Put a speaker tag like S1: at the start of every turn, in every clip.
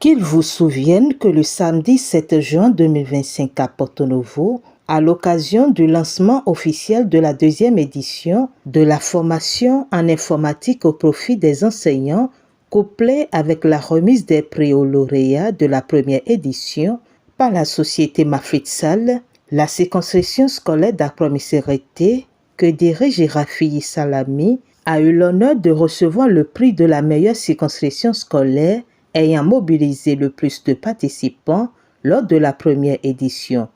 S1: Qu'il vous souvienne que le samedi 7 juin 2025 à Porto Novo, à l'occasion du lancement officiel de la deuxième édition de la formation en informatique au profit des enseignants, couplée avec la remise des prix aux lauréats de la première édition par la société Mafritsal, la circonscription scolaire d'Apromisérité, que dirige Rafi Salami, a eu l'honneur de recevoir le prix de la meilleure circonscription scolaire ayant mobilisé le plus de participants lors de la première édition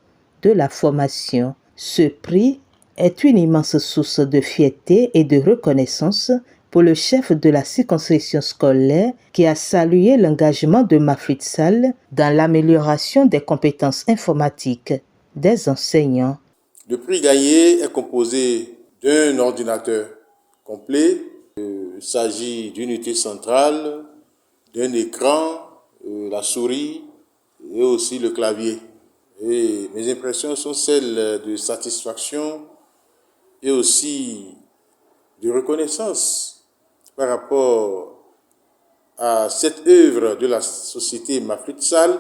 S1: de la formation. Ce prix est une immense source de fierté et de reconnaissance pour le chef de la circonscription scolaire qui a salué l'engagement de Mafritsal dans l'amélioration des compétences informatiques des enseignants.
S2: Le prix gagné est composé d'un ordinateur complet. Il s'agit d'une unité centrale, d'un écran, la souris et aussi le clavier. Et mes impressions sont celles de satisfaction et aussi de reconnaissance par rapport à cette œuvre de la société Mafritsal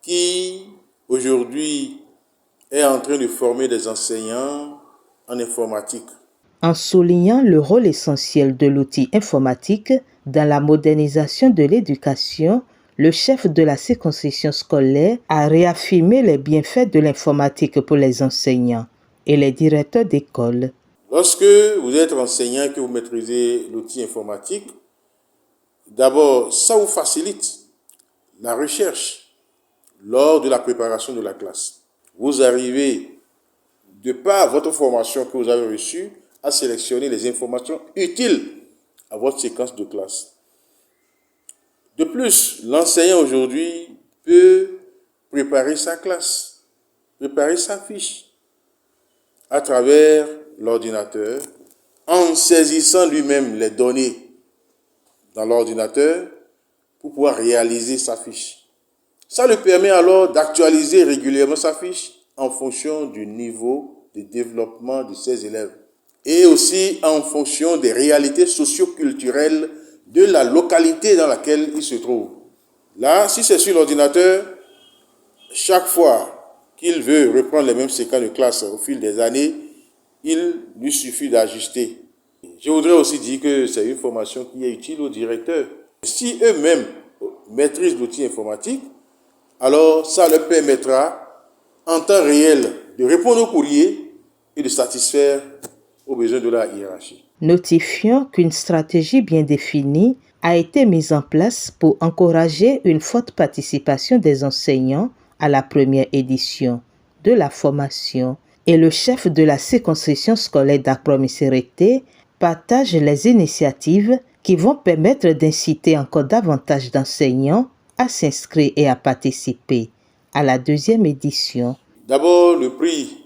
S2: qui aujourd'hui est en train de former des enseignants en informatique.
S1: En soulignant le rôle essentiel de l'outil informatique dans la modernisation de l'éducation, le chef de la circonscription scolaire a réaffirmé les bienfaits de l'informatique pour les enseignants et les directeurs d'école.
S2: Lorsque vous êtes enseignant et que vous maîtrisez l'outil informatique, d'abord, ça vous facilite la recherche lors de la préparation de la classe. Vous arrivez, de par votre formation que vous avez reçue, à sélectionner les informations utiles à votre séquence de classe. De plus, l'enseignant aujourd'hui peut préparer sa classe, préparer sa fiche à travers l'ordinateur, en saisissant lui-même les données dans l'ordinateur pour pouvoir réaliser sa fiche. Ça lui permet alors d'actualiser régulièrement sa fiche en fonction du niveau de développement de ses élèves et aussi en fonction des réalités socio-culturelles de la localité dans laquelle il se trouve. Là, si c'est sur l'ordinateur, chaque fois qu'il veut reprendre les mêmes séquences de classe au fil des années, il lui suffit d'ajuster. Je voudrais aussi dire que c'est une formation qui est utile aux directeurs. Si eux-mêmes maîtrisent l'outil informatique, alors ça leur permettra en temps réel de répondre aux courriers et de satisfaire aux besoins de la hiérarchie.
S1: Notifiant qu'une stratégie bien définie a été mise en place pour encourager une forte participation des enseignants à la première édition de la formation. Et le chef de la circonscription scolaire d'Apromisérité partage les initiatives qui vont permettre d'inciter encore davantage d'enseignants à s'inscrire et à participer à la deuxième édition.
S2: D'abord, le prix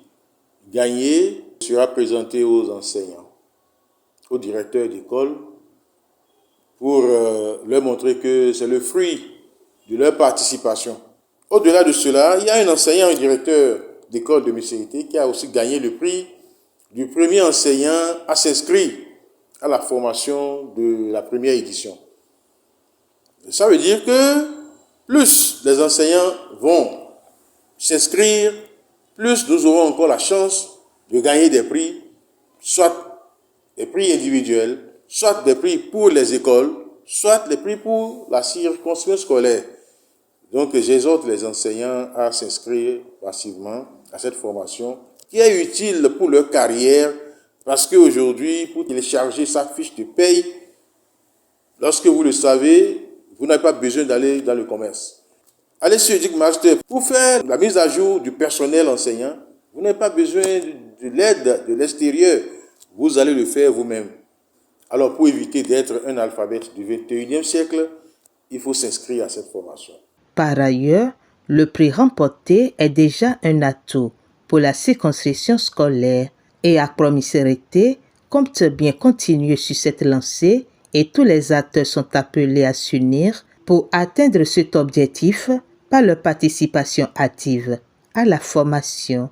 S2: gagné sera présenté aux enseignants, aux directeurs d'école, pour leur montrer que c'est le fruit de leur participation. Au-delà de cela, il y a un enseignant, un directeur d'école de Missérité qui a aussi gagné le prix du premier enseignant à s'inscrire à la formation de la première édition. Ça veut dire que plus les enseignants vont s'inscrire, plus nous aurons encore la chance de gagner des prix, soit des prix individuels, soit des prix pour les écoles, soit des prix pour la circonscription scolaire. Donc j'exhorte les enseignants à s'inscrire massivement à cette formation qui est utile pour leur carrière parce qu'aujourd'hui, pour télécharger sa fiche de paye, lorsque vous le savez, vous n'avez pas besoin d'aller dans le commerce. Allez sur EducMaster pour faire la mise à jour du personnel enseignant. Vous n'avez pas besoin de l'aide de l'extérieur. Vous allez le faire vous-même. Alors, pour éviter d'être un alphabète du 21e siècle, il faut s'inscrire à cette formation.
S1: Par ailleurs, le prix remporté est déjà un atout pour la circonscription scolaire et Apromisérité compte bien continuer sur cette lancée et tous les acteurs sont appelés à s'unir pour atteindre cet objectif par leur participation active à la formation.